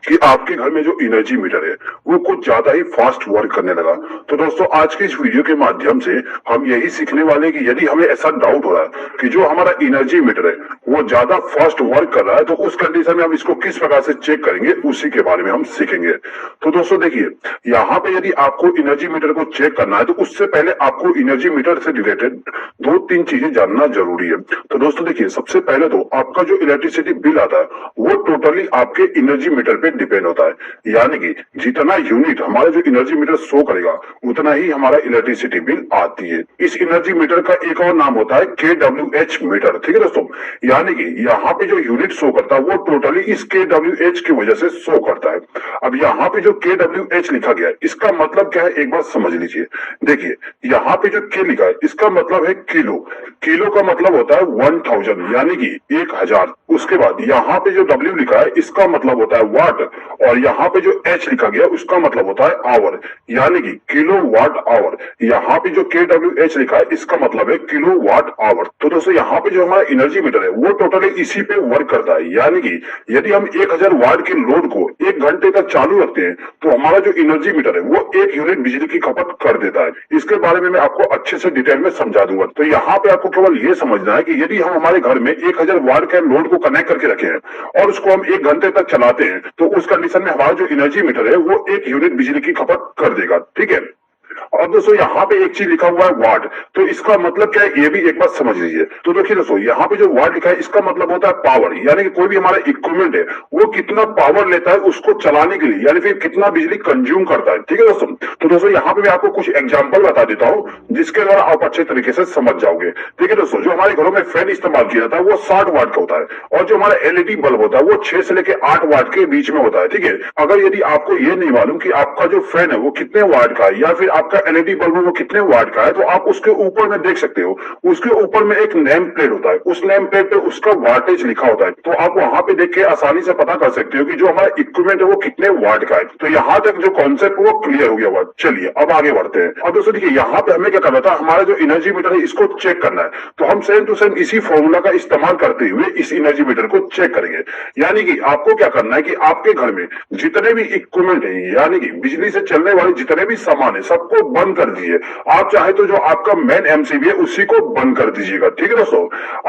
कि आपके घर में जो एनर्जी मीटर है वो कुछ ज्यादा ही फास्ट वर्क करने लगा। तो दोस्तों आज के इस वीडियो के माध्यम से हम यही सीखने वाले कि यदि हमें ऐसा डाउट हो रहा है कि जो हमारा एनर्जी मीटर है वो ज्यादा फास्ट वर्क कर रहा है, तो उस कंडीशन में हम इसको किस प्रकार से चेक करेंगे उसी के बारे में हम सीखेंगे। तो दोस्तों देखिए, यहाँ पे यदि आपको एनर्जी मीटर को चेक करना है तो उससे पहले आपको एनर्जी मीटर से रिलेटेड दो तीन चीजें जानना जरूरी है। तो दोस्तों देखिए, सबसे पहले तो आपका जो इलेक्ट्रिसिटी बिल आता है वो टोटली आपके एनर्जी मीटर पे डिपेंड होता है, यानी कि जितना यूनिट हमारा जो एनर्जी मीटर शो करेगा उतना ही हमारा इलेक्ट्रिसिटी बिल आती है। इस एनर्जी मीटर का एक और नाम होता है KWH मीटर, ठीक है दोस्तों। यानी कि यहाँ पे जो यूनिट शो करता है वो टोटली इस KWH की वजह से शो करता है। अब यहाँ पे जो KWH लिखा गया है इसका मतलब क्या है एक बार समझ लीजिए। देखिए यहाँ पे जो K लिखा है इसका मतलब है किलो, किलो का मतलब होता है 1000 यानी कि 1000। उसके बाद यहाँ पे जो W लिखा है इसका मतलब होता है वाट, और यहाँ पे जो H लिखा गया उसका मतलब होता है आवर यानी कि किलो वाट आवर। यहाँ पे जो KWH लिखा है इसका मतलब है किलो वाट आवर। तो दोस्तों यहाँ पे जो हमारा एनर्जी मीटर है वो टोटली इसी पे वर्क करता है, यानी कि यदि हम 1000 वाट के लोड को 1 घंटे तक चालू रखते हैं तो हमारा जो एनर्जी मीटर है वो 1 यूनिट बिजली की खपत कर देता है। इसके बारे में मैं आपको अच्छे से डिटेल में समझा दूंगा। तो यहाँ पे आपको केवल ये समझना है कि यदि हम हमारे घर में 1000 वाट के लोड को कनेक्ट करके रखे हैं और उसको हम 1 घंटे तक चलाते हैं तो उस कंडीशन में हमारा जो एनर्जी मीटर है वो 1 यूनिट बिजली की खपत कर देगा, ठीक है। और दोस्तों यहाँ पे एक चीज लिखा हुआ है वाट, तो इसका मतलब क्या है ये भी एक बात समझ लीजिए। तो देखिए दोस्तों यहाँ पे जो वाट लिखा है इसका मतलब होता है पावर, यानी कि कोई भी हमारा इक्विपमेंट है वो कितना पावर लेता है उसको चलाने के लिए, यानी फिर कितना बिजली कंज्यूम करता है, ठीक है दोस्तों। तो दोस्तों यहाँ पे मैं आपको कुछ एग्जाम्पल बता देता हूँ जिसके द्वारा आप अच्छे तरीके से समझ जाओगे। ठीक है दोस्तों, जो हमारे घरों में फैन इस्तेमाल किया जाता है वो 60 वाट का होता है, और जो हमारा LED बल्ब होता है वो 6 से लेकर 8 वाट के बीच में होता है, ठीक है। अगर यदि आपको ये नहीं मालूम कि आपका जो फैन है वो कितने वाट का है या फिर आपका LED बल्ब वो कितने वाट का है, तो आप उसके ऊपर में देख सकते हो, उसके ऊपर में एक नेम प्लेट होता है, उस नेम प्लेट पे उसका वाटेज लिखा होता है। तो आप वहां पे देख के आसानी से पता कर सकते हो कि जो हमारा इक्विपमेंट है वो कितने वाट का है। तो यहाँ तक जो कॉन्सेप्ट वो क्लियर हो गया हुआ। चलिए अब आगे बढ़ते हैं। अब दोस्तों देखिए यहाँ पे हमें क्या करना था, हमारा जो एनर्जी मीटर है इसको चेक करना है। तो हम सेम टू सेम इसी फॉर्मूला का इस्तेमाल करते हुए इस एनर्जी मीटर को चेक करेंगे। यानी कि आपको क्या करना है कि आपके घर में जितने भी इक्विपमेंट है यानी कि बिजली से चलने वाले जितने भी सामान है सबको बंद कर दीजिए। आप चाहे तो जो आपका मेन MCB है उसी को बंद कर दीजिएगा, ठीक है दोस्तों।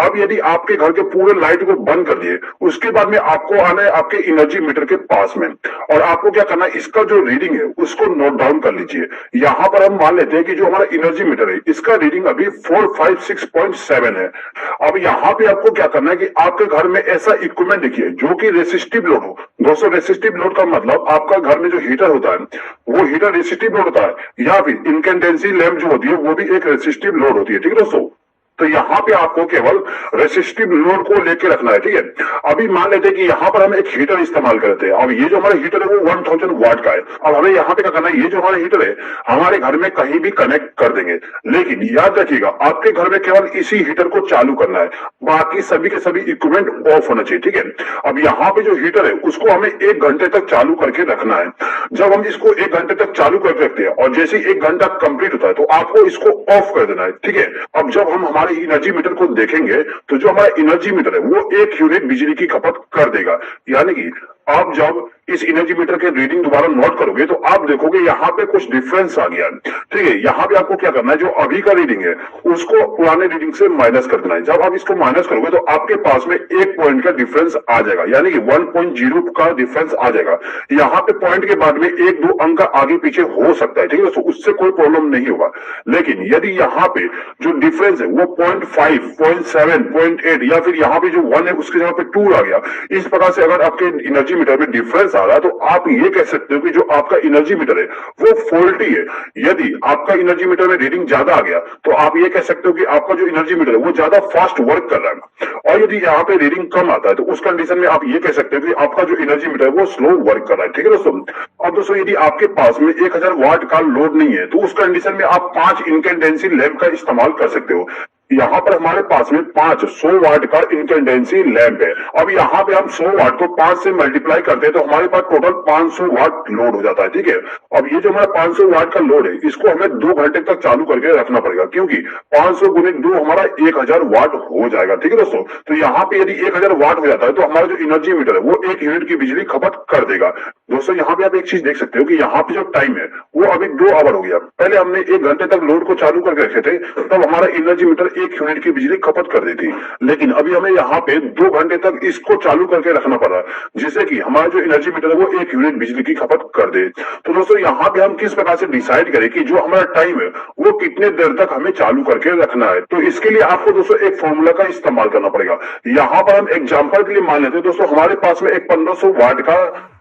अब यदि आपके घर के पूरे लाइट को बंद कर दिए उसके बाद में आपको आना है आपके एनर्जी मीटर के पास में, और आपको क्या करना है इसका जो रीडिंग है उसको नोट डाउन कर लीजिए। यहाँ पर हम मान लेते हैं कि जो हमारा एनर्जी मीटर है इसका रीडिंग अभी 456.7 है। अब यहाँ पे आपको क्या करना है कि आपके घर में ऐसा इक्विपमेंट देखिए जो कि रेसिस्टिव लोड हो। दोस्तों रेसिस्टिव लोड का मतलब आपका घर में जो हीटर होता है वो हीटर रेसिस्टिव लोड होता है, या फिर इनकैंडेंसी लैंप जो होती है वो भी एक रेसिस्टिव लोड होती है, ठीक है दोस्तों। तो यहाँ पे आपको केवल रेसिस्टिव लोड को लेके रखना है, ठीक है। अभी मान लेते हैं कि यहाँ पर हम एक हीटर इस्तेमाल करते हैं। अब ये जो हमारा हीटर है वो 1000 वाट का है। अब हमें यहाँ पे क्या करना है, ये जो हमारा हीटर है हमारे घर में कहीं भी कनेक्ट कर देंगे, लेकिन याद रखिएगा आपके घर में केवल इसी हीटर को चालू करना है, बाकी सभी के सभी इक्विपमेंट ऑफ होना चाहिए, ठीक है। अब यहाँ पे जो हीटर है उसको हमें 1 घंटे तक चालू करके रखना है। जब हम इसको 1 घंटे तक चालू करके रखते हैं और जैसे 1 घंटा कंप्लीट होता है तो आपको इसको ऑफ कर देना है, ठीक है। अब जब हम हमारे एनर्जी मीटर को देखेंगे तो जो हमारा एनर्जी मीटर है वो 1 यूनिट बिजली की खपत कर देगा। यानी कि आप जब इस एनर्जी मीटर के रीडिंग दोबारा नोट करोगे तो आप देखोगे यहाँ पे कुछ डिफरेंस आ गया, ठीक है। यहाँ पे आपको क्या करना है, जो अभी का रीडिंग है उसको पुराने रीडिंग से माइनस कर देना है। जब आप इसको माइनस करोगे तो आपके पास में 1 पॉइंट का डिफरेंस आ जाएगा, यानी कि 1.0 का डिफरेंस आ जाएगा। यहाँ पे पॉइंट के बाद में 1-2 अंक आगे पीछे हो सकता है, ठीक है, तो उससे कोई प्रॉब्लम नहीं होगा। लेकिन यदि यहाँ पे जो डिफरेंस है वो 0.5, 0.7, 0.8 या फिर यहाँ पे जो 1 है उसके जगह पे 2 आ गया, इस प्रकार से अगर आपके एनर्जी मीटर में डिफरेंस आ रहा है तो आप ये कह सकते हो कि जो आपका एनर्जी मीटर है वो फॉल्टी है। यदि आपका एनर्जी मीटर में रीडिंग ज्यादा आ गया तो आप ये कह सकते हो कि आपका जो एनर्जी मीटर है वो ज्यादा फास्ट वर्क कर रहा है, और यदि यहाँ पे रीडिंग कम आता है तो उस कंडीशन में आप ये कह सकते हो कि आपका जो एनर्जी मीटर है वो स्लो वर्क कर रहा है, ठीक है दोस्तों। अब दोस्तों यदि आपके पास में 1000 वाट का लोड नहीं है तो उस कंडीशन में आप 5 इनकैंडेंसी लैंप का इस्तेमाल कर सकते हो। यहाँ पर हमारे पास में 500 वाट का इनकैंडेंसी लैंप है। अब यहाँ पे हम 100 वाट को 5 से मल्टीप्लाई करते हैं तो हमारे पास टोटल 500 वाट लोड हो जाता है, ठीक है। अब ये जो हमारा 500 वाट का लोड है इसको हमें 2 घंटे तक चालू करके रखना पड़ेगा, क्योंकि 500 गुने 2 हमारा 1000 वाट हो जाएगा, ठीक है दोस्तों। तो यहाँ पे यदि 1000 वाट हो जाता है तो हमारा जो एनर्जी मीटर है वो 1 यूनिट की बिजली खपत कर देगा। दोस्तों यहाँ पे आप एक चीज देख सकते हो कि यहाँ पे जो टाइम है वो अभी 2 आवर हो गया। पहले हमने 1 घंटे तक लोड को चालू करके रखे थे तब हमारा एनर्जी मीटर 1 यूनिट की बिजली खपत कर देती, लेकिन अभी हमें यहाँ पे 2 घंटे तक इसको चालू करके रखना पड़ा जिससे कि हमारा जो एनर्जी मीटर है वो 1 यूनिट बिजली की खपत कर दे। तो दोस्तों यहाँ पे हम किस प्रकार से डिसाइड करें कि जो हमारा टाइम है वो कितने देर तक हमें चालू करके रखना है। तो इसके लिए आपको दोस्तों एक फॉर्मूला का इस्तेमाल करना पड़ेगा। यहाँ पर हम एग्जांपल के लिए मान लेते हैं दोस्तों हमारे पास में एक 1500 वाट का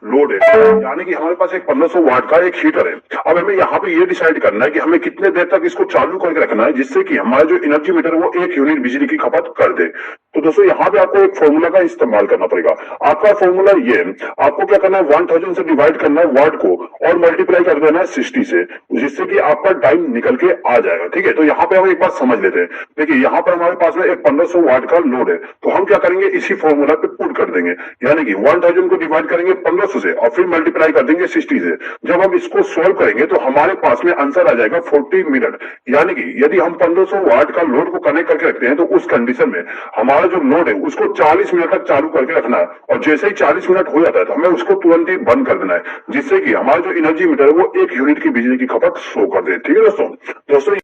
लोड है, यानी कि हमारे पास एक 1500 वाट का एक हीटर है। अब हमें यहाँ पे ये डिसाइड करना है कि हमें कितने देर तक इसको चालू करके रखना है जिससे कि हमारा जो एनर्जी मीटर है वो 1 यूनिट बिजली की खपत कर दे। तो दोस्तों यहाँ पे आपको एक फॉर्मूला का इस्तेमाल करना पड़ेगा। आपका फॉर्मूला ये है, आपको क्या करना है 1000 से डिवाइड करना है वाट को और मल्टीप्लाई कर देना है 60 से, जिससे कि आपका टाइम निकल के आ जाएगा, ठीक है। तो यहाँ पे हम एक बात समझ लेते हैं। देखिए यहाँ पर हमारे पास में एक 1500 वाट का लोड है तो हम क्या करेंगे इसी फॉर्मूला पे पुट कर देंगे, यानी कि 1000 को डिवाइड करेंगे 1500 से और फिर मल्टीप्लाई कर देंगे 60 से। जब हम इसको सोल्व करेंगे तो हमारे पास में आंसर आ जाएगा 40 मिनट। यानी कि यदि हम 1500 वाट का लोड को कनेक्ट करके रखते हैं तो उस कंडीशन में हमारा जो लोड है उसको 40 मिनट तक चालू करके रखना है और जैसे ही 40 मिनट हो जाता है तो हमें उसको तुरंत ही बंद कर देना है जिससे कि हमारा जो एनर्जी मीटर है वो 1 यूनिट की बिजली की खपत शो कर दे, ठीक है दोस्तों।